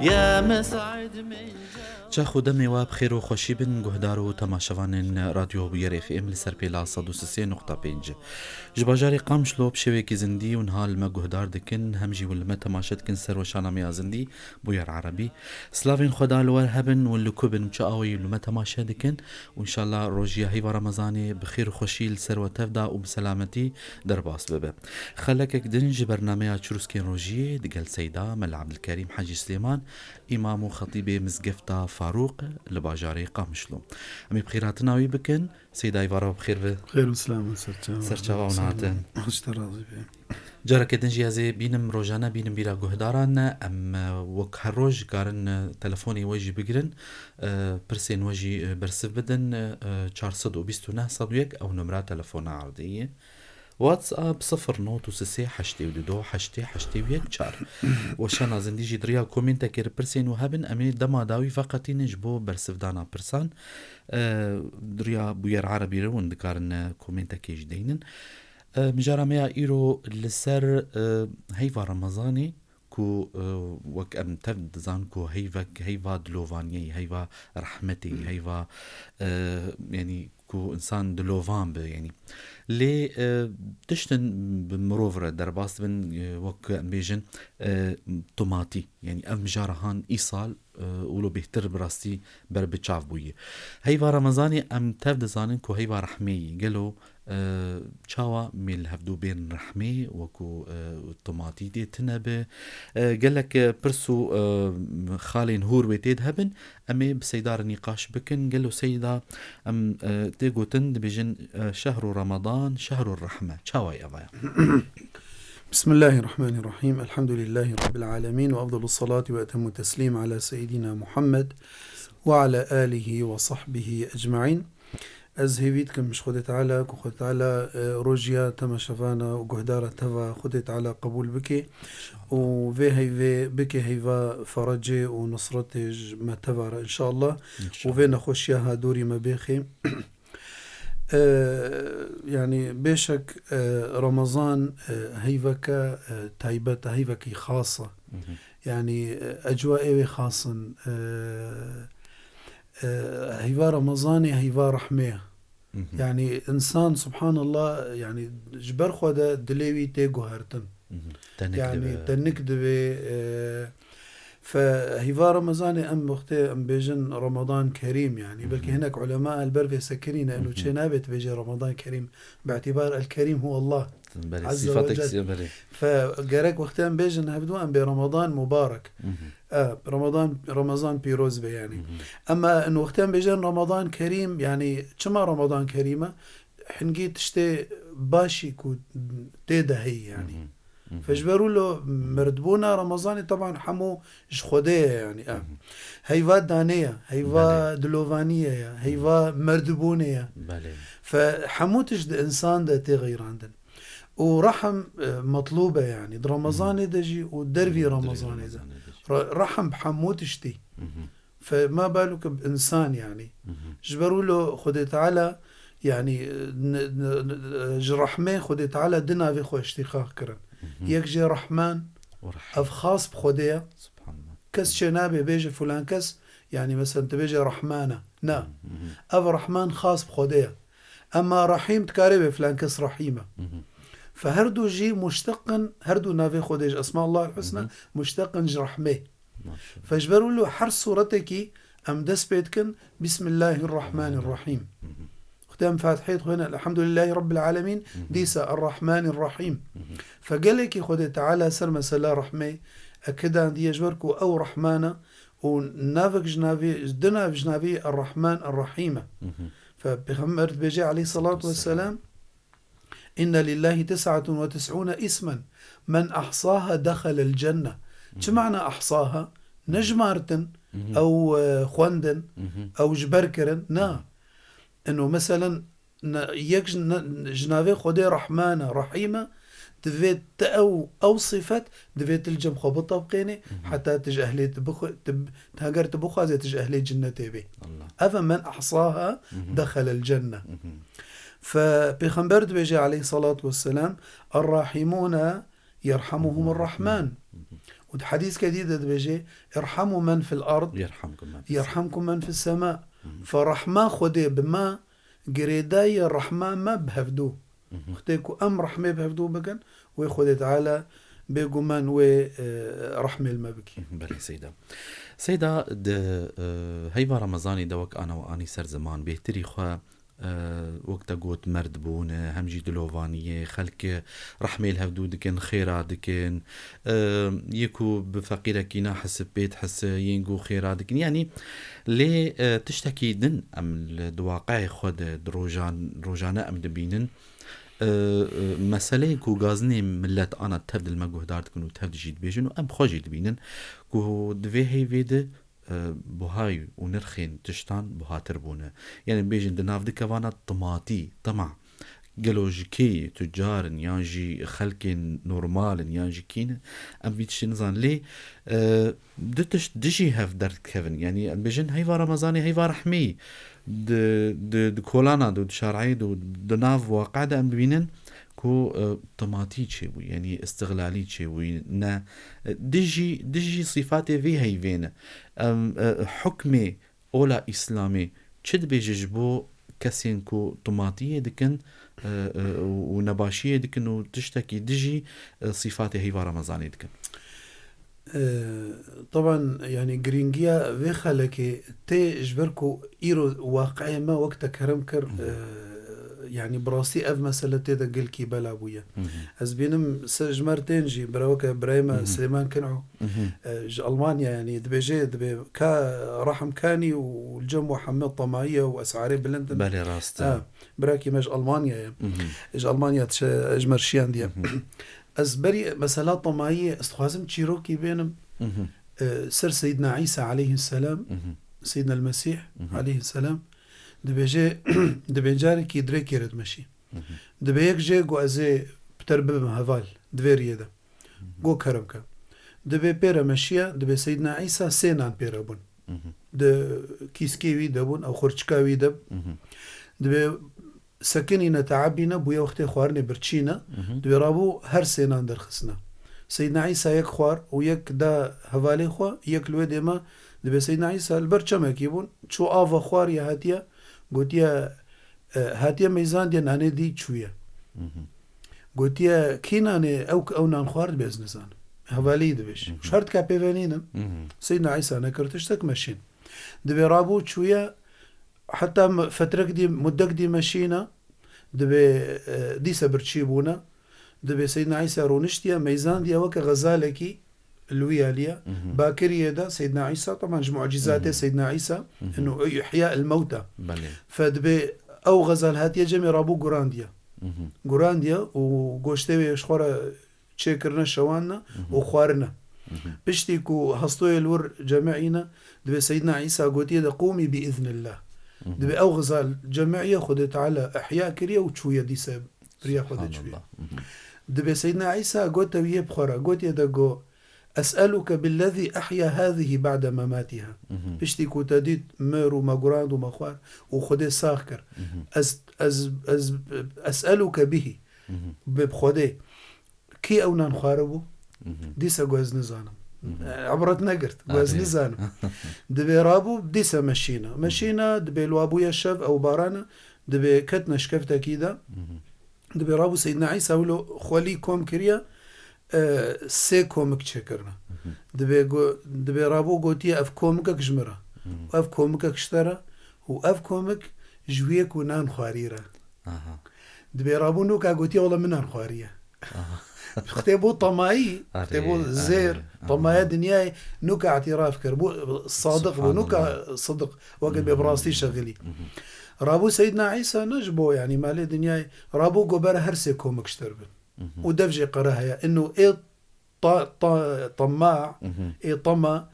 يا مسعد من چا خودم و بخیر و خوشی بن گهدار و تماشاوان رادیو بیر اف ام لسر پیلا 103.5 جباجاری قامشلو بشوی کی زندی و نهال ما گهدار دکن همجی ولما تماشات کن سر و شانه زندی بویر عربی سلافین خدا لور هبن ولکوبن چاوی ولما تماشا دکن وان شاء الله روجیا هی رمضان بخیر و خوشی لسر و تفدا و بسلامتی در باس ببه خلک دنج برنامه چروسکین روجی دگل سیدا مل عبد الكريم حاجی سليمان امام و خطیب مزگفتا فاروق لباجاري قامشلو امي بخيراتنا وي بكن سيدا ايفارا بخير به خير وسلام سرچاوا وناتن اشتراضي به جارك دنجي ازي بينم روجانا بينم بيرا گهداران ام وك هروج قارن تلفوني وجي بگرن برسين وجي برسف بدن 429 صدويق او نمرة تلفون عرضية واتساب 0 وشانا زنديجي دريا كومنتا كير برسين وهبن امي دما داوي فقط نجبو برسف دانا برسان دريا بوير عربي رون دكارن كومنتا كيج دينن مجارا ميا ايرو لسر هيفا رمضاني كو وك ام تفد زان كو هيفا دلوفاني هيفا رحمتي هيفا يعني كو انسان دلوفان يعني لي تشتن بمروفرة درباس بن وك بيجن طماطي يعني ام جارهان ايصال ولو بيهتر براستي بربتشاف بويه هيفا رمضاني ام تفد زانن كو هيفا رحمي قالوا تشاوا ميل هفدو بين رحمي وكو الطماطي دي تنبه قال لك برسو خالي نهور ويتيد هبن امي بسيدار نقاش بكن قالوا سيدا ام تيغو تند بجن شهر رمضان شهر الرحمة تشاوا يا بايا بسم الله الرحمن الرحيم الحمد لله رب العالمين وأفضل الصلاة وأتم التسليم على سيدنا محمد وعلى آله وصحبه أجمعين از هيفيت كم مش خدت على كخدت على روجيا تما شفانا وجهدارة تفا خدت على قبول بكي وفي هيفي بكي هيفا فرجي ونصرتج ما تفا إن شاء الله وفي نخشيها دوري ما بيخي يعني بيشك رمضان هيفك تايبت هيفك خاصة يعني أجواء خاصة هيفا رمضاني هيفا رحمة يعني إنسان سبحان الله يعني جبر خدا دليوي تيجو هرتن يعني تنكدبي فهيفا رمضاني أم وقتي أم بيجن رمضان كريم يعني بلكي هناك علماء البرفي سكرين إنه شنابت بيجي رمضان كريم باعتبار الكريم هو الله عز وجل فجارك وقتها بيجن هبدو أم برمضان مبارك رمضان بيروز بي يعني أما إنه وقتها بيجن رمضان كريم يعني كما رمضان كريمة حنجي تشتي باشي كو تيدا هي يعني فجبروا له مردبونا رمضان طبعا حمو خديه يعني هيفا دانية هيفا دلوفانية هيفا مردبونية فحمو تجد إنسان ده تغير عندنا ورحم مطلوبة يعني رمضان دجي ودرفي رمضان ده رحم بحمو تشتي فما بالك بإنسان يعني جبروا له خدي تعالى يعني جرحمه خدي تعالى دنا في خو اشتقاق كرن يكجي رحمن أف خاص بخديه كس شنابي بيجي فلان كس يعني مثلا تبيجي رحمانة نا أف رحمن خاص بخديه أما رحيم تكاربه فلان كس رحيمة فهردو جي مشتقن هردو نافي خديج أسماء الله الحسنى مشتقن جرحمه فاجبروا له حرس صورتك أم دس بيتكن بسم الله الرحمن الرحيم ختام فاتحيت هنا الحمد لله رب العالمين ديسا الرحمن الرحيم فقالك خد تعالى سر مسلا رحمة أكدا دي جبركو أو رحمانة ونافق جنافي دنا جنافي الرحمن الرحيم فبيغمر بيجي عليه الصلاة والسلام إن لله 99 اسما من أحصاها دخل الجنة شو معنى أحصاها نجمارتن أو خوندن أو جبركرن إنه مثلا يك جنابي خدي رحمانة رحيمة دفيت أو صفات دفيت الجم خبطة بقيني حتى تجي أهلي تهجر تبخها زي تجي أهلي جنة تبي أفا من أحصاها دخل الجنة فبيخنبرد بيجي عليه الصلاة والسلام الراحمون يرحمهم الرحمن وحديث كديد دبيجي ارحموا من في الأرض يرحمكم من في السماء. فرحمة خده بما قريداي الرحمة ما بهفدو اختيكو أم رحمة بهفدو بكن ويخده تعالى بيقومان ورحمة المبكي. بلي سيدة هيبا رمضاني دوك أنا وأني سر زمان بيهتري خوا وقتا قوت مرد بون همجي دلوفانية خلق رحمة الهفدو دكن خيرا دكن يكو بفقيرك يناحس بيت حس ينقو خيرا دكن يعني ليه تشتكي دن أم الدواقع خود روجانا أم دبينن مسألة كو غازني ملت أنا تفد المجهودات كنو تفد جيد بيجن وأم خوجي دبينن كو دوه هي فيده بوهاي ونرخين تشتان بوها تربونه يعني بيجن دناف دي كوانا طماطي طمع جلوجيكي تجار يانجي خلق نورمال يانجي كين ام بيتش نظام لي دتش دجي هاف درت كيفن يعني بيجن هيفا رمضاني هيفا رحمي د كولانا د شرعي د ناف واقعده ام بينن كو طماطي تشوي يعني استغلالي تشوي نا دجي صفاتي في هي فينا حكمي اولا اسلامي تشد بيجبو كسين كو طماطيه دكن ونباشيه دكن وتشتكي دجي صفاتي هي رمضاني دكن. طبعا يعني جرينجيا في خلكي تي جبركو ايرو واقعي ما وقت كرمكر يعني براسي اف مسألة تيدا قلكي بلا بويا از بينم سجمرتين جي براوكا برايما سليمان كنعو ألمانيا يعني دبي كا رحم كاني والجمع حمد طماعية وأسعاري بلندن بالي راست براكي ماج ألمانيا يعني اج ألمانيا اجمر شيان ديا از بري مسألة طماعية استخوازم تشيروكي بينم سر سيدنا عيسى عليه السلام سيدنا المسيح عليه السلام دبي جاري كي دريك يرد ماشي دبي يك جي قو ازي بتربب هفال دبي ريدا قو كرمكا دبي بيرا ماشيا دبي سيدنا عيسى سينان بيرا بون د كيسكيوي دبون او خرچكاوي دب دبي سكني نتعبينا بويا وقتي خوارني برچينا دبي رابو هر سينان درخسنا سيدنا عيسى يك خوار ويك دا هفالي خوا يك لوي ديما دبي سيدنا عيسى البرچما كيبون شو آفا خوار يا هاتيا قوتيا هاتيا ميزان دي ناني دي تشوية قوتيا كيناني او نانخوارد بيزنسان هفالي دبش شرط كابيفانينم سيدنا عيسى انا كرتشتك ماشين دبي رابو تشوية حتى فترك دي مدك دي ماشينا دبي دي سبرتشيبونا دبي سيدنا عيسى رونشتيا ميزان دي اوك غزالكي الوياليا باكرية ده سيدنا عيسى طبعا معجزاته سيدنا عيسى انه احياء الموتى فدبي او غزال هاتيا جمي رابو غورانديا وغوشتوي شخورا تشيكرنا شوانا وخوارنا بشتيكو هستوي الور جماعينا دبي سيدنا عيسى قوتي ده قومي بإذن الله دبي او غزال جماعية خدت على احياء كريا وتشوية دي ساب ريا خدت شوية دبي سيدنا عيسى قوتا ويه بخورا قوتي ده قو أسألك بالذي أحيا هذه بعد مماتها بشتي كوتاديت مير ومقراند ومخوار وخدي ساخكر أسألك به بخدي كي أونا نخاربو ديسا قوز نزانم عبرت نقرت قوز نزانم دبي رابو ديسا مشينا دبي الوابويا الشاب أو بارانا دبي كتنا شكفتا كيدا دبي رابو سيدنا عيسى ولو خولي كوم كريا سي كومك تشكرنا دبي رابو قوتي اف كومك جمرة واف كومك اشترى واف كومك جويك ونان خواريرة دبي رابو نوكا قوتي والله منان خوارية اختبو طماعي اختبو زير طماعي دنياي نوكا اعتراف كربو صادق ونوكا صدق وقت ببراستي شغلي رابو سيدنا عيسى نجبو يعني مالي دنياي رابو قبر هرسي كومك اشتربن ودفجي قراها انه ايه طماع ايه طمع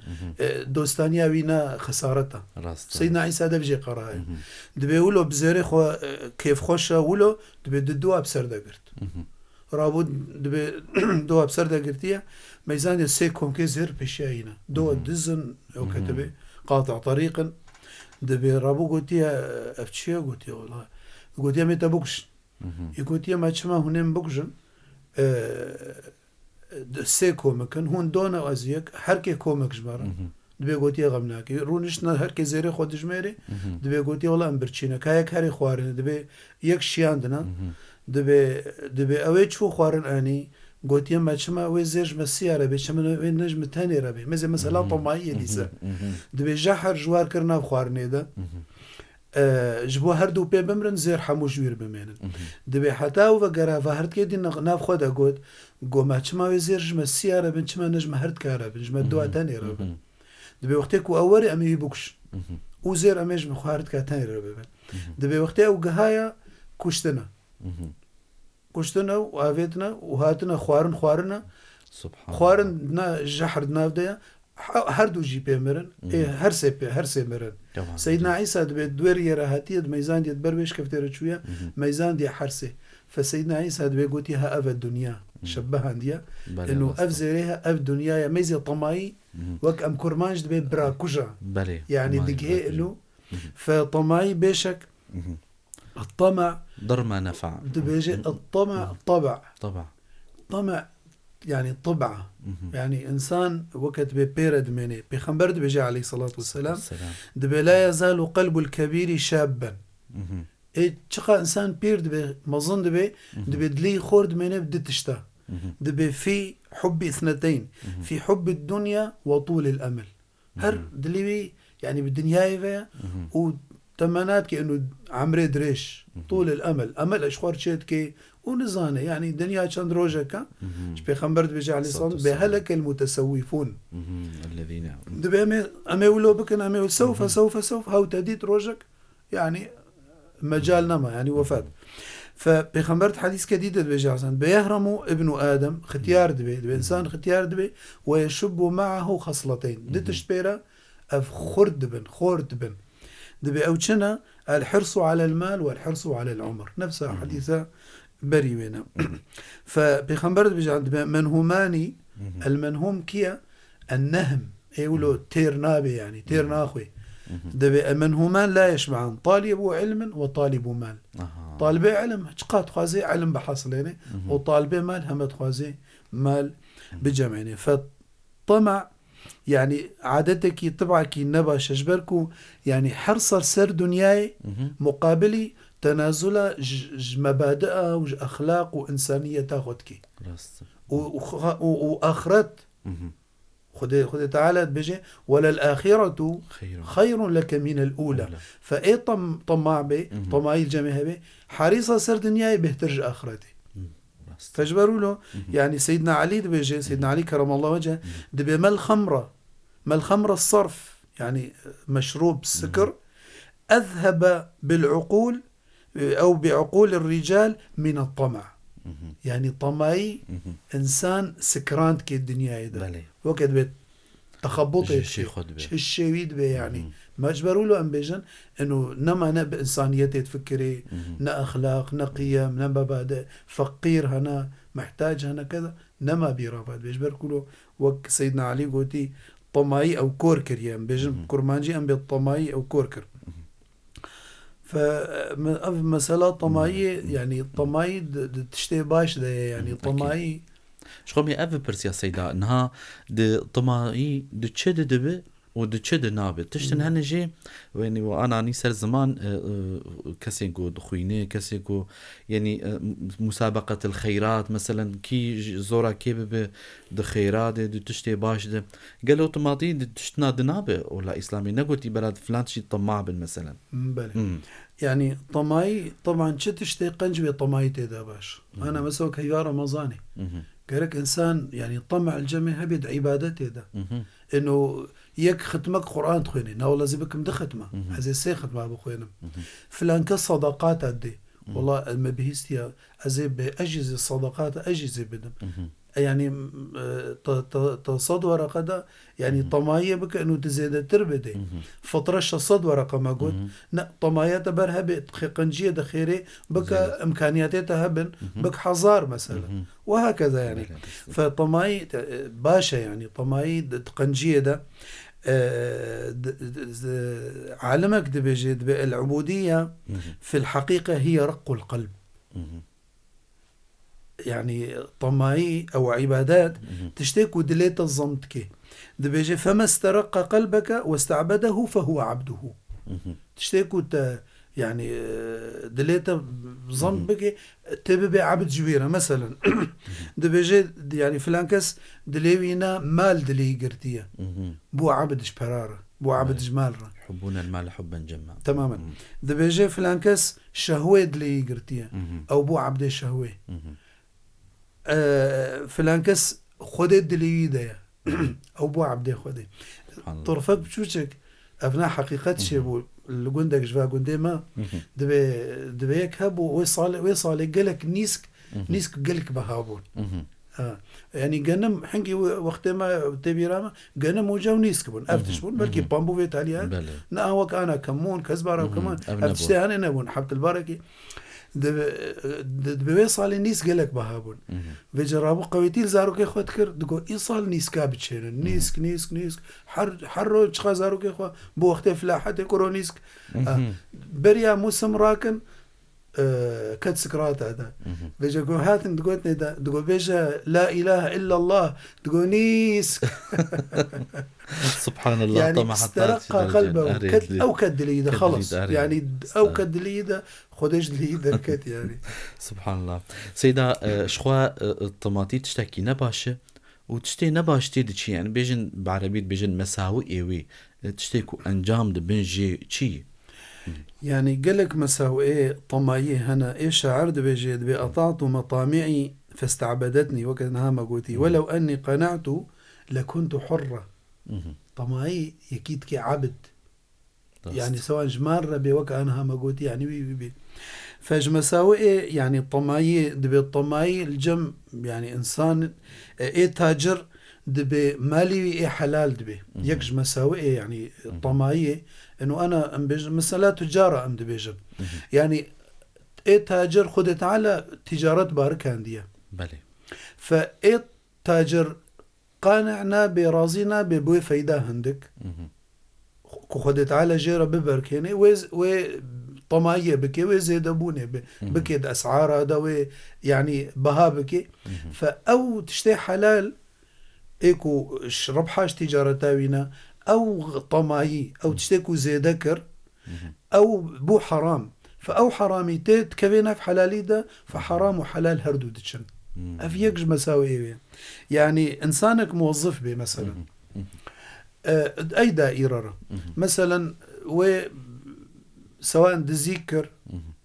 دوستانيا وينا خسارتها سيدنا عيسى دفجي قراها دبي ولو بزيري خو كيف خوشا ولو دبي ددوها بسرده قرت رابو دبي دوها بسرده قرتيا ميزان السيكم كي زير بشاينا دو دزن او كتبي قاطع طريقا دبي رابو قلتيا افتشيا قلتيا والله قلتيا متى بوكش يقولتيا ما تشما هنين بوكجن سێ کۆمەکەن هون دۆنە ئەزیەک هەرکێ کۆمەک ژمارە دەبێ گوتی غەم ناکەی ڕوونیشتە هەرکێ زێرە خۆ دژمێری دەبێ گوتی وەڵام ئەم برچینە کایەک هەری خوارن دەبێ یەک شیاندنە دەبێ ئەوەی چوو خوارن ئانی گوتیە مەچمە ئەوەی زێژمە سیارە بێ چەمە نەژمە تەنێرە بێ مەزێ مەسەلا تەماییە دیسە دەبێ ژە هەر ژوارکرد ناو خواردنێدا ji bo her du pê bimrin zêr hemû ji wî bimênin. Dibê heta û ve gerava hertkê dî nav xwe de got goma çima wê zêr ji me sîya re bin çima ne ji me hertkare bin ji me duwa tenê re bin. Dibê wextê ku ew werê em ê wî bikuşin û zêr em ê ji me xwe hertka tenê re bibin. Dibê wextê ew gihaya kuştina. Kuştina û avêtina û hatine xwarina xwarin ji herd nav de ye her du jî pê mirin her sê mirin. Seyyidina İsa dibê duêr yere hatiye di meyzan diye ber wêş keftêre çûye meyzan diye her sê. Fe Seyyidina İsa dibê gotiye ha ev e dunya şebbehan diye enû ev zêrê he ev dunyaya meyzê temayî wek em kurman ji dibê bira kuja yani digihê enû fe temayî bêşek الطمع ضرما نفع دبيجي الطمع طمع يعني طبعه يعني إنسان وقت ببيرد مني بخمبر دبيجي عليه الصلاة والسلام دبي لا يزال قلب الكبير شابا إيه شقا إنسان بير دبي مظن دبي دلي خورد مني بدي تشتا دبي في حب اثنتين في حب الدنيا وطول الأمل هر دلي يعني بالدنيا فيها وتمنات كأنه عمري دريش طول الأمل أمل أشخار شيت كي ونزانه يعني دنيا چند روجه كا بيغمبر بيجي عليه الصلاه بهلك المتسوفون الذين دبي امي ولو بكن امي سوف هاو تديت روجك يعني مجال نما يعني وفات فبيغمبر حديث جديد بيجي عشان بيهرموا ابن ادم ختيار دبي انسان ختيار دبي ويشب معه خصلتين دتش بيرا اف خرد بن دبي اوچنا الحرص على المال والحرص على العمر نفسها حديثه بري وينا فبيخمبر بيجي عند منهوماني المنهوم كيا النهم يقولوا تير نابي يعني تير ناخوي دبي منهومان لا يشبعان طالب علم وطالب مال طالب علم شقات خوازي علم بحصليني وطالب مال هم خوازي مال بجمعيني فطمع يعني عادتك طبعك نبا شجبركو يعني حرصر سر دنياي مقابلي تنازل مبادئ وأخلاق وإنسانية تاخدكي وآخرت خذ تعالى بيجي ولا الآخرة خير لك من الأولى فأي طماع بي طماعي الجميع بي حريصة سر دنياي بهترج آخرتي فاجبروا له يعني سيدنا علي بيجي سيدنا علي كرم الله وجهه دبي ما الخمرة الصرف يعني مشروب سكر أذهب بالعقول أو بعقول الرجال من الطمع يعني طمعي إنسان سكرانت كي الدنيا هيدا وقت بيت تخبط الشيويد بي يعني ما اجبروا له أم بيجن إنه نما نب إنسانيتي تفكري نا أخلاق نا قيم نا مبادئ فقير هنا محتاج هنا كذا نما بيرافات بيجبر كله وك سيدنا علي قوتي طمعي أو كوركر يعني بيجن كرمانجي أم بالطمعي أو كوركر فمسألة طماعية يعني طماعي تشتي باش ده يعني طماعي شخومي أفي برسيا سيدا إنها دي طماعي دي تشد دبي ودي تشد نابي تشتن هنجي يعني وأنا نيسر زمان كسيكو دخويني كسيكو يعني مسابقة الخيرات مثلا كي زورا كي ببي دي خيرات دي تشتي باش ده قالوا طماطي دي تشتنا دنابي ولا إسلامي نقولتي بلد فلان شي طماع مثلا بله يعني طماعي طبعا تشتي قنجبي طماعي تيدا باش أنا مسوك هيا رمضاني قالك إنسان يعني طمع الجميع هبيد عبادته ده إنه يك ختمك قرآن تخويني نا والله زيبكم ده ختمة هذا سي ختمة بخوينم فلان كالصدقات عدي والله ما بهستيا أزيب أجهز الصدقات أجهز بدم يعني تصد ورقة ده يعني طماية بك إنه تزيد تربدي فطرش صد ورقة ما قلت لا طماية تبرها بقنجية دخيري بك إمكانياتها تهبن بك حزار مثلا وهكذا يعني فطماي باشا يعني طماي قنجية ده علمك دبيجد العبودية في الحقيقة هي رق القلب يعني طماعي أو عبادات تشتكوا دليت الزمتك دبيجي فما استرق قلبك واستعبده فهو عبده تشتكوا يعني دليت زمبك تبي عبد جويرة مثلا دبيجي يعني فلانكس دليوينا مال دلي قرتيه بو عبد شبرارة بو عبد جمال يحبون المال حبا جما تماما دبيجي فلانكس شهوة دلي قرتيه أو بو عبد شهوة فلانكس خودت دليويدا أو بو عبد خودت طرفك بشوشك أبناء حقيقة شيء اللي قندك جوا قندي ما دبي يكهبوا ويصال قالك نيسك قالك بهابون يعني جنم حنكي وقت ما تبيرama جنم وجاو نيسكبون افتشبون بلكي بامبو فيت عليها ناوك انا كمون كزبره وكمان افتشتي انا نبون حبت البركه دبي صال نيس قالك بهابون بجرابو قويتيل زاروك اخو تكر دغو ايصال نيس كابتشين نيسك حرو تشخا زاروك اخو بو وقت فلاحه كورونيسك بريا موسم راكن كد سكرات هذا بيجا جو هاتن دقوتني دا دقو بيجا لا إله إلا الله دقو نيس سبحان الله يعني استرق قلبه أو كد ليدا خلص يعني أو كد ليدا خدش ليدا كت يعني سبحان الله سيدا شخوا الطماطي تشتكي نباشة وتشتي نباشتي دشي يعني بيجن بعربية بيجن مساوئ ايوي تشتيكو انجام دبنجي تشي يعني قلك مساوئ طمايه هنا إيش شعر دبيجي دبي أطعت مطامعي فاستعبدتني وكأنها ما قلتي ولو أني قنعت لكنت حرة طماعي يكيد كي عبد يعني سواء جمار ربي وكأنها ما قلتي يعني بي فاج مساوئ يعني طماعي دبي الطماعي الجم يعني إنسان إيه تاجر دبي مالي إيه حلال دبي يكج مساوئ يعني الطماعي إنه أنا مثلا تجارة أم دبيجن يعني إيه تاجر خدت على تجارة باركاندية بلي فإيه تاجر قانعنا برازينا ببوي فايدة هندك خدت على جيرة ببركيني طماعية بكي وزيد أبوني بكيد أسعار هذا يعني بها بكي فأو تشتي حلال إيكو ربحاش تجارة تاوينا أو طماعي أو تشتكو زي ذكر أو بو حرام فأو حرامي تكفينا في حلالي ده فحرام وحلال هردو دتشن أفيكش مساوئ يعني إنسانك موظف به مثلا أي دائرة مثلا سواء دزيكر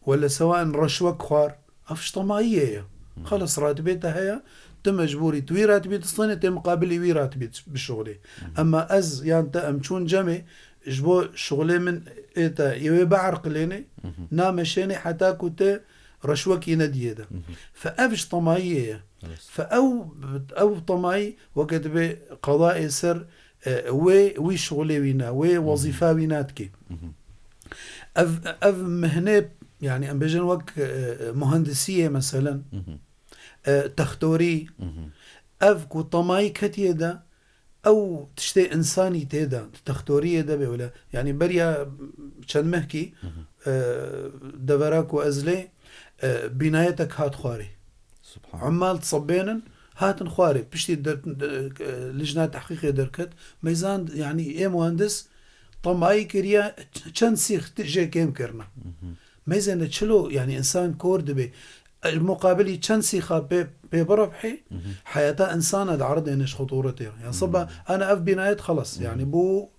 ولا سواء رشوة خوار أفش طماعية خلص راتبيتها هي تمجبوري توي راتبي تصني تمقابل وي راتبي بالشغلي اما از يعني امشون جمي جبو شغلي من ايتا يوي بعرق ليني نامشيني حتى كنت رشوكي نديدا فابش طماعيه او طماعي وقت بقضاء سر وي شغلي وينا وي وظيفه ويناتكي اف مهنه يعني ام بجن وك مهندسيه مثلا تختوري أفكو طماي كتيدا أو تشتي إنساني تيدا تختوري دا بولا يعني بريا شن مهكي دبراك وأزلي بنايتك هات خواري عمال تصبينا هات خواري بشتي لجنة تحقيقية دركت ميزان يعني إيه مهندس طماي كريا شن سيخ تجي كيم كرنا ميزان تشلو يعني إنسان كورد بي المقابلي كان سيخا ببربحي حياته إنسانة العرض إنش خطورته يعني صبا أنا أف بناية خلص يعني بو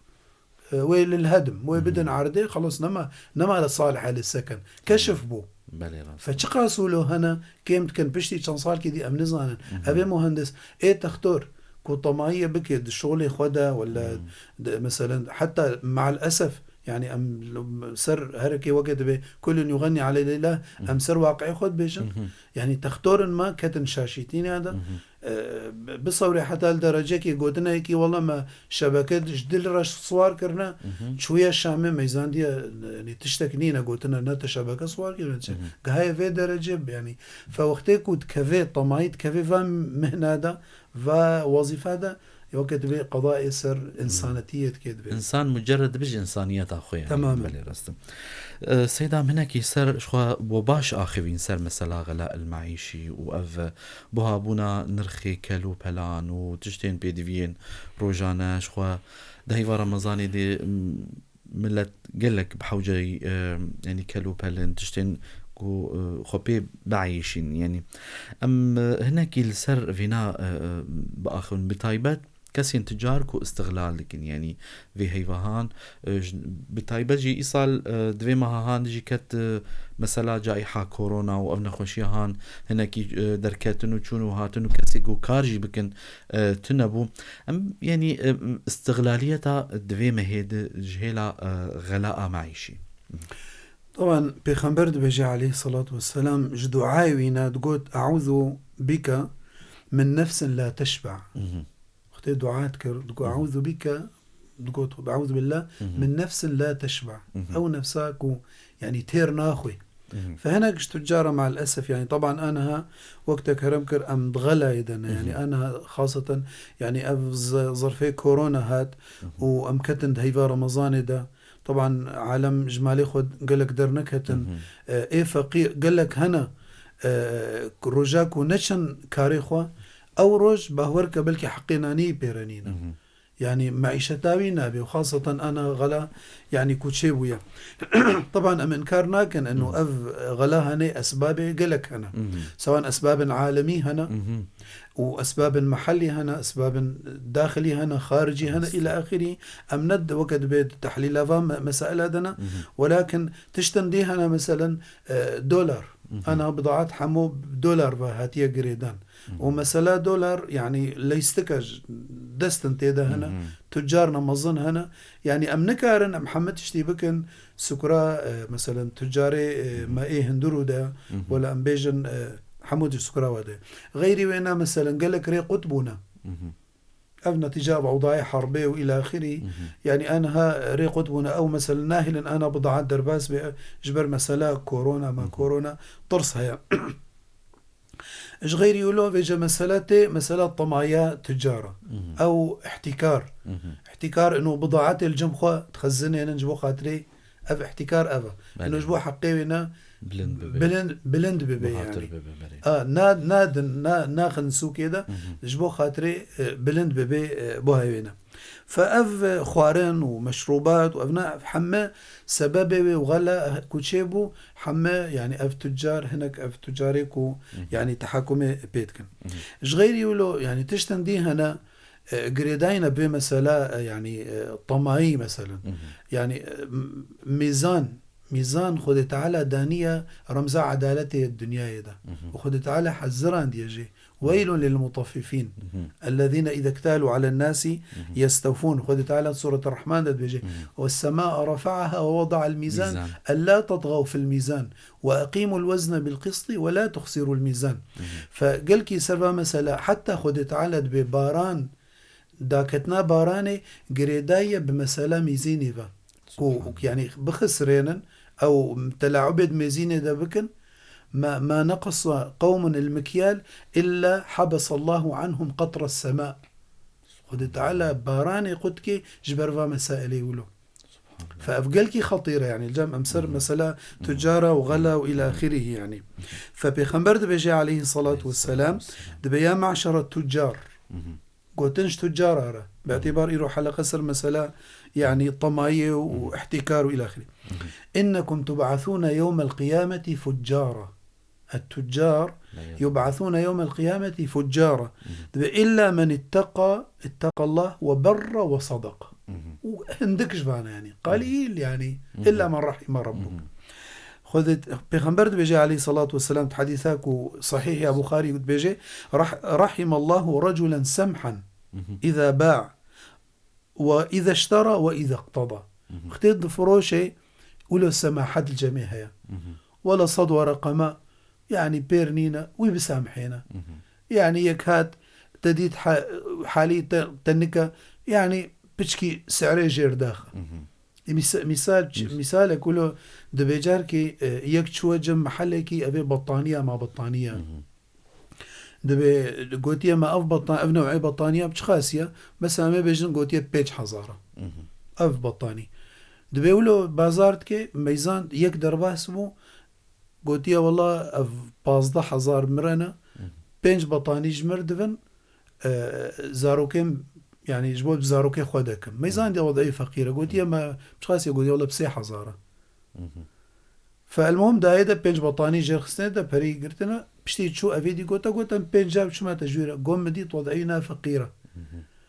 ويل الهدم ويبدن عرضي خلص نما لصالح للسكن كشف بو فشقاسوا له هنا كيم كان بشتي كان صار كذي أم نزانا أبي مهندس إيه تختار كطماعية بكي الشغل خدا ولا مثلا حتى مع الأسف يعني أم سر هركي وقت به كل يغني على لله أم سر واقعي خد بيشن يعني تختار ما كتن شاشيتين هذا بصوري حتى الدرجة كي قلتنا هيك والله ما شبكات جدل رش صور كرنا شوية شامي ميزان دي يعني تشتكنينا قلتنا نتا شبكة صور كرنا هاي في درجة يعني فوقتي كنت كفي طماعيت كفي فا مهنة دا فا وظيفة دا وقت بي قضاء سر إنسانية كده إنسان مجرد بيج إنسانية أخوي يعني تماما. بلي رستم سيدا هناك يسر شخوا بوباش آخرين سر مثلا غلاء المعيشي وأف بوها بونا نرخي كلو بلان وتشتين بيدفين روجانا شخوا دهيفا رمضاني دي ملت قلك بحوجي يعني كلو بلان تشتين خبي بعيشين يعني هناك السر فينا بآخر بتايبات كسين تجار كو استغلال لكن يعني في هيفهان بتايبات جي إيصال دوي ماهان جي كت مثلا جائحة كورونا وأبنا خوشيهان هناك دركاتنو چونو هاتنو كسيكو كارجي بكن تنبو يعني استغلالية دوي مهيد جهيلا غلاء معيشي. طبعا بيغمبر بيجي عليه الصلاة والسلام جدعاء وينا تقول أعوذ بك من نفس لا تشبع اختي دعاء تقول أعوذ بك تقول أعوذ بالله من نفس لا تشبع أو نفسك يعني تير ناخوي فهنا تجارة مع الأسف يعني طبعا أنا وقتك هرمكر أم بغلا يدنا يعني أنا خاصة يعني ظرفي كورونا هات وأمكتن هيفا رمضان ده طبعا عالم جمالي خد قالك درنك هتن ايه فقير قالك هنا رجاكو نشن كاريخوا او رج باورك بلكي حقيناني بيرانينا يعني معيشة تاوينا بي وخاصة أنا غلا يعني كوتشيبويا طبعا أم إنكارنا كان أنه غلا هني أسبابي قلك هنا سواء أسباب عالمي هنا وأسباب محلي هنا أسباب داخلي هنا خارجي هنا إلى آخره أم ند وقت بيت تحليل مسائل هذا ولكن تشتندي هنا مثلا دولار أنا بضاعات حمو دولار هاتية قريدان ومسألة دولار يعني ليستكج دستن تيدا هنا تجارنا مظن هنا يعني أم نكارن محمد تشتي بكن سكرا مثلا تجاري ما إيه هندرو ده ولا أم بيجن حمود السكرا وده غيري وينا مثلا قالك ري قطبنا أو نتيجة أوضاع حربية وإلى آخره يعني أنا ري قطبنا أو مثلا ناهل أنا بضاعات درباس بجبر مسألة كورونا ما كورونا طرسها إيش غير يقولوا في مسألة طمايا تجارة أو احتكار احتكار إنه بضاعات الجمخة تخزنها نجبو خاطري أف احتكار أفا إنه جبو حقيونا بلند ببي يعني ناخن سو كده جبو خاطري بلند ببي بوهاوينا فأف خوارن ومشروبات وأبناء حمى سببه وغلا كوتشيبو حمى يعني أف تجار هناك أف تجاريكو يعني تحكم بيتكن إيش غير يقولوا يعني تشتندي هنا قريداينا بمسألة يعني طماعي مثلا يعني ميزان خد تعالى دانية رمز عدالته الدنيا ده وخد تعالى حذران ديجي ويل للمطففين الذين إذا اكتالوا على الناس يستوفون خد تعالى سورة الرحمن ده بيجي والسماء رفعها ووضع الميزان ألا تطغوا في الميزان وأقيموا الوزن بالقسط ولا تخسروا الميزان فقال كي سرفا مثلا حتى خد تعالى بباران داكتنا باراني قريداية بمسألة ميزيني با يعني بخسرين أو تلاعبد ميزيني دا بكن ما نقص قوم المكيال إلا حبس الله عنهم قطر السماء خد تعالى باراني قدكي جبرفا مسائلي ولو فأفقلكي خطيرة يعني الجمع أمسر مسألة تجارة وغلا وإلى آخره يعني فبيخنبر دبيجي عليه الصلاة والسلام دبيا معشر التجار قوتنش تجار باعتبار يروح على قصر مسألة يعني طماية واحتكار وإلى آخره إنكم تبعثون يوم القيامة فجارا التجار يبعثون يوم القيامة فجارا إلا من اتقى الله وبر وصدق وهندكش بانا يعني قليل يعني إلا من رحم ربك خذت بيغمبر بيجي عليه الصلاة والسلام حديثاك صحيح يا بخاري بيجي رحم الله رجلا سمحا إذا باع وإذا اشترى وإذا اقتضى اختيد فروشي ولا سماحة الجميع هي ولا صدوة رقمة يعني بيرنينا ويبسامحينا يعني يكاد تديد حالي تنكا يعني بتشكي سعري جير داخل مثال كله دبيجار كي يك شو جم محله كي أبي بطانية ما بطانية دبي قوتيه ما اف بطان اف نوعي بطانيه بشخاسيه مثلا ما بيجن قوتيه بيج حزاره اف بطاني دبي ولو بازارتك ميزان يك دربه اسمه قوتيه والله اف 15000 مرنا بينج بطاني جمر دفن زاروكم يعني جبوت بزاروكي خودكم ميزان دي وضعي فقيره قوتيه ما بشخاسيه قوتيه والله بسي حزاره فالمهم دايدا بينج بطاني جير خسنه دا بري قرتنا بشتي شو افيدي قوتا بينج جاب شو ما تجويره قوم مديت وضعينا فقيره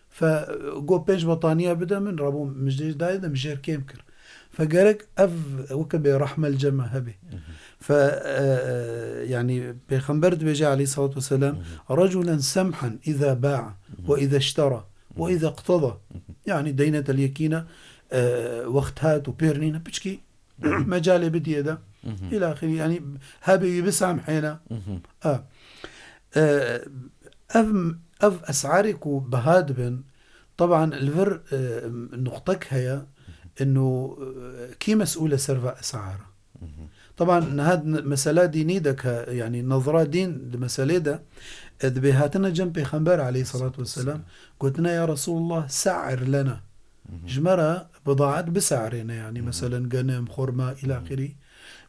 فقو بينج بطانيه بدا من رابو مش دايدا مجير كيمكر فقالك اف وكبي رحمه الجمع هبي ف يعني بيغمبر بيجي عليه الصلاه والسلام رجلا سمحا اذا باع واذا اشترى واذا اقتضى يعني دينه اليكينه وقت هات وبيرنينا بتشكي مجالي بدي ده الى اخره يعني هابي بسام حينا اف اسعارك وبهاد بن طبعا الفر نقطك هي انه كي مسؤوله سرفا اسعاره طبعا هاد مسألة ديني دك يعني نظرة دين المسألة ده بهاتنا جنب خنبر عليه الصلاة والسلام قلتنا يا رسول الله سعر لنا جمرة بضاعات بسعرنا يعني مثلا غنم خرمة إلى آخره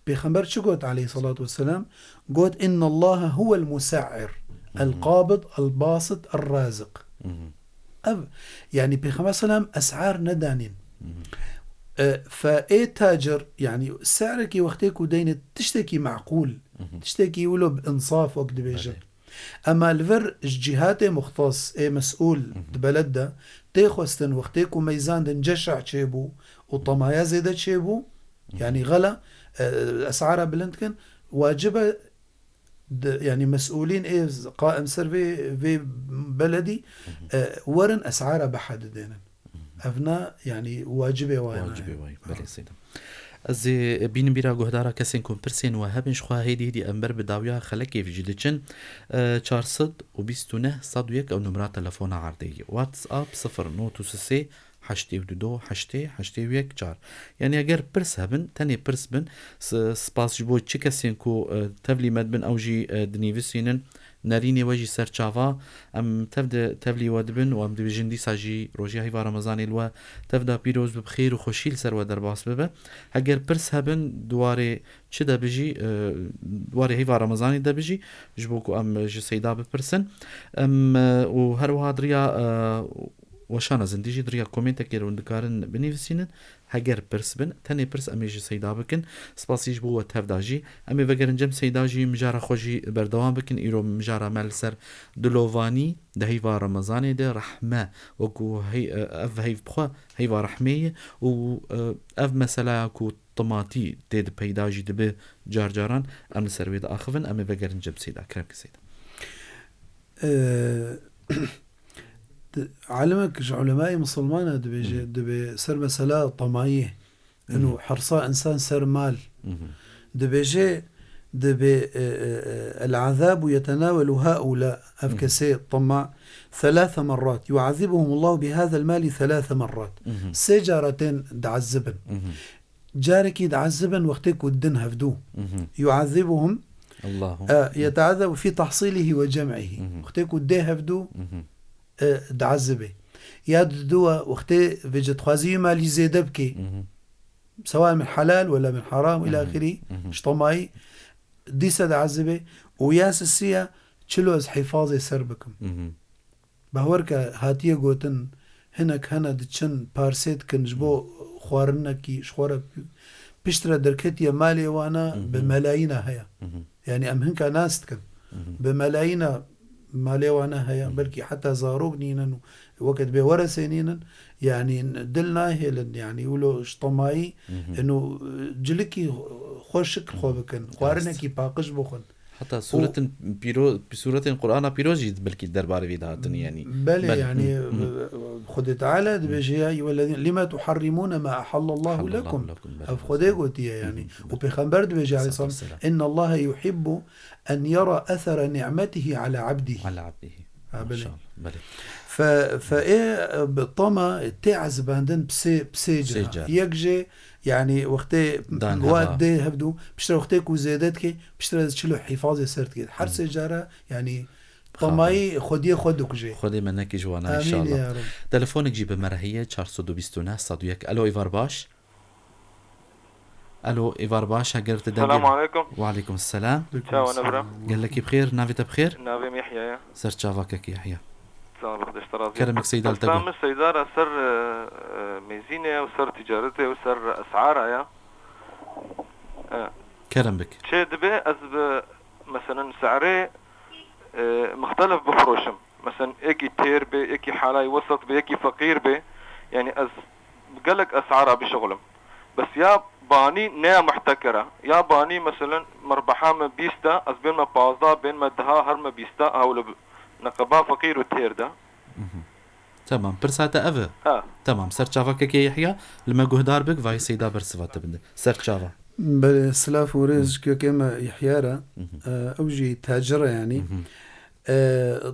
بخنبر شو قلت عليه الصلاة والسلام قلت إن الله هو المسعر القابض الباسط الرازق يعني بخنبر سلام أسعار ندانين فايه تاجر يعني سعرك وقتك ودين تشتكي معقول تشتكي ولو بانصاف وقت بيجي اما الفر جهات مختص ايه مسؤول بلد ده تاخذ وقتك وميزان دنجشع تشيبو وطمايا زيادة تشيبو يعني غلا اسعارها بلندكن واجبه يعني مسؤولين ايه قائم سر في بلدي ورن اسعارها بحد دينا افنا يعني واجبه واي بله سيدم از بین بیرا گهدارا کسین کن پرسین و هبنش خواه هیدی انبر بداویا خلکی في جديدشن 429 صدويك او نمرات تلفون عرضي واتس اب 0936 82 88 4 يعني اگر پرس هبن تاني پرس بن سپاس جبو چه کسین کو تبلی مد بن او جی دنیویسینن ناريني وجي سرچاوا ام تفلي ودبن وام دبجن دي ساجي روجي هيفا رمضان الوا تفدا بيروز بخير وخوشيل سر ودر باس ببه اگر پرس هبن دواره چه دا بجي دواره هيفا رمضان دا بجي جبوكو ام جي سيدا بپرسن ام و هر وهادريا وشانا زنديجي دريا كومنت كيرون دكارن بنيفسينن هجر برس بن تاني برس اميجي سيدا بكن سباسيج بو تفداجي امي وگرن جم سيداجي مجارا خوجي بردوام بكن ايرو مجارا مالسر دلوفاني ده هيفا رمضاني ده رحمه وكو هي اف هيف بخوا هيفا رحميه و اف مسالا كو طماطي تيد بيداجي دبه جارجاران ام سرويد اخفن امي وگرن جم سيدا كرك سيدا علمك علماء مسلمان دبي سر مسألة طماعية إنه حرصاء إنسان سر مال دبي العذاب يتناول هؤلاء أفكسي الطماع 3 مرات يعذبهم الله بهذا المال 3 مرات سجارتين دعذبن جارك دعذبن وقتك ودن هفدو يعذبهم الله يتعذب في تحصيله وجمعه وقتك ودي هفدو دعذبه ياد دوا وقتي فيجت خوازي مالي زيادة بكي سواء من حلال ولا من حرام إلى آخره اجتماعي ديسا دعذبه وياس السيا تشلوز حفاظي سربكم بهوركا هاتيه قوتن هناك هنا دتشن بارسيت كنجبو خوارنكي شخورة بشترى دركتيا مالي وانا بملايين هيا يعني ام هنكا ناس تكن بملايين مالي وانا هيا بلكي حتى زاروق نينن وقت بورث نينن يعني دلنا هيلن يعني يقولوا اجتماعي انه جلكي خوشك خوبكن خوارنكي باقش بخن حتى سورة بسورة القرآن بيروجي بلكي الدربار فيدهاتن يعني بل يعني خد تعالى بيجي والذين لما تحرمون ما أحل الله لكم خدي قلت يعني وبيخبر بيجي عليه الصلاة إن الله يحب أن يرى أثر نعمته على عبده فإيه بالطمع تعزب عندن بسيجة يكجي يعني وقتي وقت ده هبدو بشتري وقتك وزيادتك بشتري تشلو حفاظ سرتك حر سيجارة يعني طمعي خودك جي خودي منك جوانا ان شاء آمين الله. يا رب. تلفونك جيب مرهية 429 صدويك. الو ايفار باش. الو ايفار باش هاجر تدقل. السلام عليكم. وعليكم السلام. شاو نبرة. قال لك بخير نافي بخير. نافي يحيى. سر شافك يحيى. صار كرمك سيد التقوى. سام السيدارة سر ميزينة وسر تجارته وسر أسعارها يا. كرم بك. شيء دبي أزب مثلا سعره مختلف بفروشم. مثلا إيكي تير بي إيكي حالاي وسط بي إيكي فقير بي يعني بقلك أسعارها بشغلهم. بس يا باني نيا محتكرة يا باني مثلا مربحة ما بيستا از بين ما بازدا بين ما دها هر ما بيستا هاول نقبا فقير وتير ده. تمام برساتا أفا. تمام سر شافك كي يحيى لما جهدار بك فاي سيدا برسفات بنده سر شافا. بالسلاف ورزق كما يحيارة أوجي تاجرة يعني.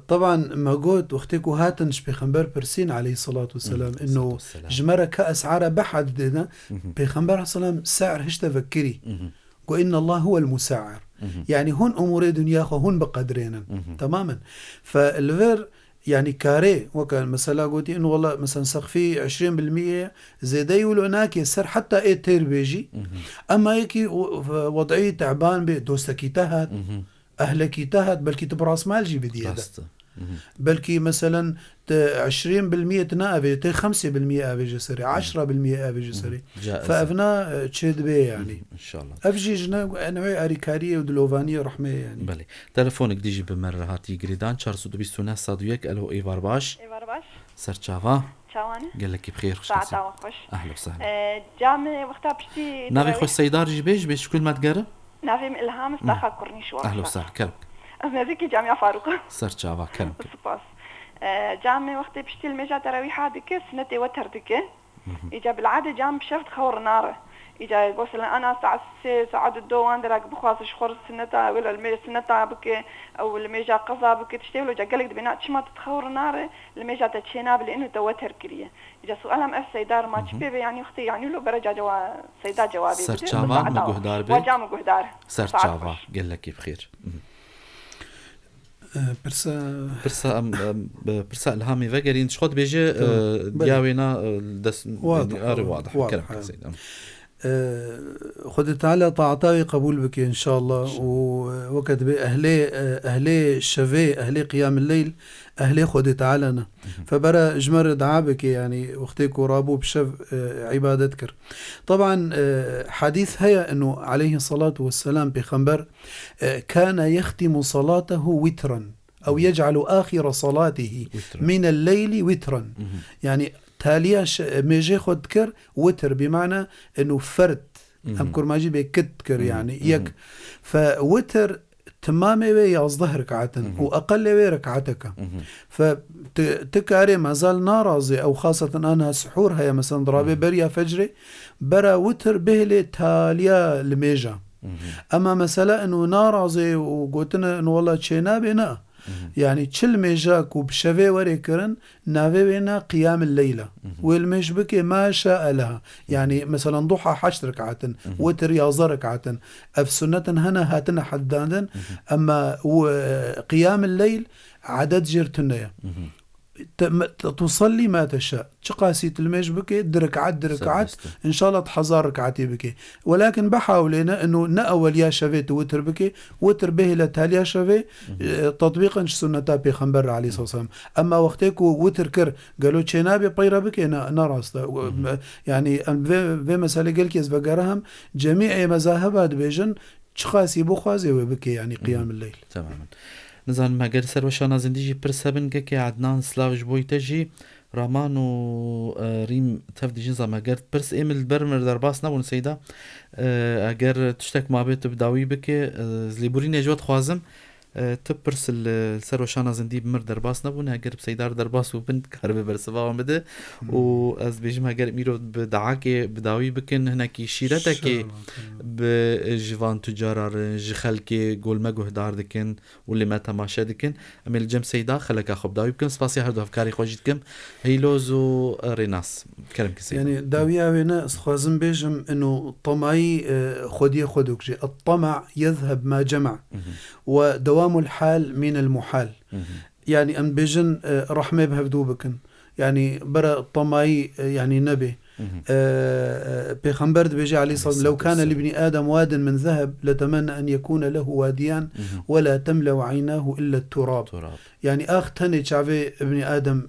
طبعا ما قلت واختيكو هاتنش بخنبر برسين عليه الصلاة والسلام إنه جمرة كأسعار بحد دينا بخنبر عليه السلام سعر هش تفكري وإن الله هو المسعر يعني هون أمور دنيا هون بقدرين تماما. فالفير يعني كاري وكان مثلا قلتي إنه والله مثلا سقفي 20% زيدا يقولوا هناك يسر حتى إيه تير بيجي أما يكي وضعية تعبان بدوستكي تهت أهلكي تهت بلكي تبراس مالجي بديادة بلكي مثلا 20% تنابي 5% أبي جسري 10% أبي جسري فأفنا تشد بي يعني إن شاء الله أفجي جنا نوعي أريكارية ودلوفانية رحمة يعني. بلي تلفونك ديجي بمرة هاتي قريدان 429 صادويك. ألو إيفار باش. إيفار باش سر شافا. شاواني قال لك بخير خوش ساعة خوش. أهلا وسهلا. جامع وقتها بشتي نافي خوش سيدار جيبيش بيش كل ما تقرأ نافي من إلهام استخا كورنيش وقتها. أهلا وسهلا كرمك. أنا ذيكي جامعة فاروق سر شافا كرمك. سباس. جامع وقتها بشتي المجا تراويح هذيك سنتي وتر ديك إجا بالعادة جام بشرط خور ناره إجا يقول أنا ساعة الدوان دراك بخواص شخور سنتا ولا الميجا سنتا بك أو الميجا قصا بك تشتغل وجا قالك دبنا تشما تتخور ناره الميجا تتشينا لأنه توتر كريه. إجا سؤالهم أف سيدار ما تشبه يعني أختي يعني لو برجع سيدار جوابي. سر شافا مجهدار بك. وجام مجهدار. سر شافا قال لك بخير. برسا الهامي فقرين شخوت بيجي دياوينا دس واضح كلامك سيد. خد تعالى طاعتاوي قبول بك إن شاء الله ووقت أهلي شفي أهلي قيام الليل أهلي خد تعالى فبرا جمر دعابك يعني وقتك ورابو بشف عبادتك. طبعا حديث هيا أنه عليه الصلاة والسلام بخنبر كان يختم صلاته وترا أو يجعل آخر صلاته من الليل وترا يعني تاليا ميجي خد كر وتر بمعنى انه فرد امكر ماجي بكتكر يعني يك فوتر تمامي بي يصده ركعة واقل بي ركعتك فتكاري ما زال نارازي او خاصة انا سحور هيا مثلا ضرابي بريا فجري برا وتر بهلي تاليا الميجا. اما مثلا انه نارازي وقلتنا انه والله تشينا بنا يعني تشل ميجاك وبشفي وريكرن نافي بينا قيام الليلة والمشبك ما شاء لها يعني مثلا ضحى 10 ركعة وتر يازر ركعة أف سنة هنا هاتنا حدادا أما قيام الليل عدد جرتنية تصلي ما تشاء تقاسيت المشبك دركعات إن شاء الله تحضر ركعتي بك ولكن بحاولنا إنه نأول يا شفيت وتر بك وتر به لتاليا شفي تطبيقا سنة بيخنبر عليه الصلاة والسلام. أما وقتك وتر كر قالوا تشينابي طيرة بك نراستا يعني في مسألة قال كيس بقرهم جميع مذاهبات بيجن تقاسي بخوازي وبك يعني قيام الليل. تماما. نزان ما قال سر وشانا زنديجي برسابن كي عدنان سلاوش بويتجي رامان و ريم تفدي جنزا ما قالت برس ايمل برمر درباس نبون سيدا اگر تشتك ما بيت بداوي بك زليبورين يجوات خوازم تبرس السر وشانا زندي بمر درباس نبون اگر بسيدار درباس وبنت كارب برسبا بده و از بيجم اگر ميرو بدعاكي بداوي بكن هناكي شيرتك بجوان تجارة جخلكي قول ما جهدار دكن واللي ما تماشى دكن أما الجم سيدا خلك أخب داوي بكم سباسي هردو أفكاري خوجتكم هيلوزو ريناس كلام كسي يعني داوية وينا استخوازم بيجم إنه طمعي خدوك جي الطمع يذهب ما جمع ودوام الحال من المحال يعني ام بيجن رحمه بهفدو بكن يعني برا الطماي يعني نبي بيغمبر بيجي عليه الصلاة والسلام لو كان لابن آدم واد من ذهب لتمنى أن يكون له واديان ولا تملأ عيناه إلا التراب. يعني تاني شعبي ابن آدم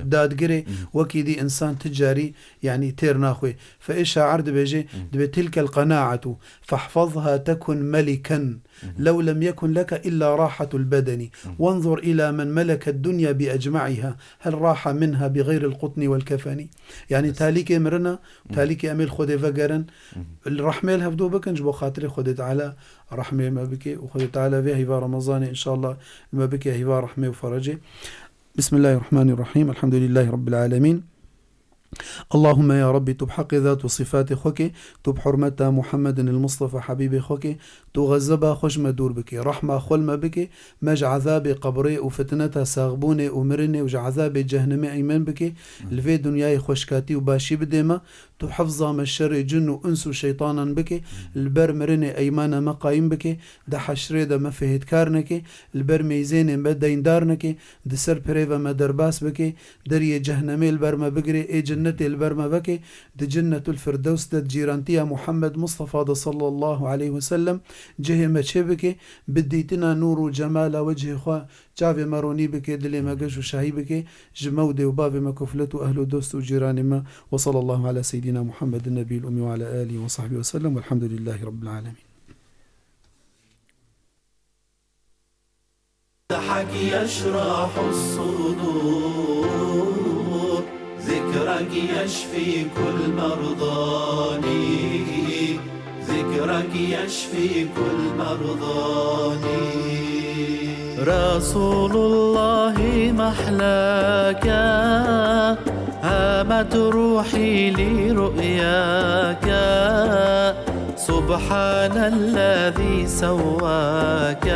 دادگري وكي دي إنسان تجاري يعني تير ناخوي فإيش عرض بيجي بتلك القناعة فاحفظها تكن ملكا لو لم يكن لك إلا راحة البدن وانظر إلى من ملك الدنيا بأجمعها هل راح منها بغير القطن والكفن. يعني تاليك مرنا تاليك أميل خودي فقرن الرحمة الهفدو بكن جبو خاطري خودي تعالى رحمة ما بكي وخودي تعالى فيها هيفا رمضان إن شاء الله ما بكي هيفا رحمة وفرجي. بسم الله الرحمن الرحيم الحمد لله رب العالمين. اللهم يا ربي تب حق ذات صفات خوكي تب حرمة محمد المصطفى حبيبي خوكي تغزبها خوش مدور بكي رحمة خلمة بكي مج عذاب قبري وفتنتها ساغبوني ومرني وج عذاب جهنمي ايمن بكي الفي دنياي خوشكاتي وباشي بديما تحفظها من الشر جن وانس وشيطانا بكي البر مرني ايمانا مقايم بكي ده حشري ده ما فيهت كارنكي البر ميزين بدين دارنكي ده سر بريفا ما درباس بكي دري جهنمي البر ما بقري اي جنتي البر ما بكي ده جنة الفردوس ده جيرانتيا محمد مصطفى ده صلى الله عليه وسلم جهه ما بكي بديتنا نور وجمال وجه خوا جافي ماروني بكي دلي ما قش وشاهي بكي جمودي وبابي ما كفلته أهل دوست وجيران ما وصلى الله على سيدنا محمد النبي الأمي وعلى آله وصحبه وسلم والحمد لله رب العالمين. ضحك يشرح الصدور ذكرك يشفي كل مرضاني ذكرك يشفي كل مرضاني. رسول الله محلاك هامت روحي لرؤياك سبحان الذي سواك.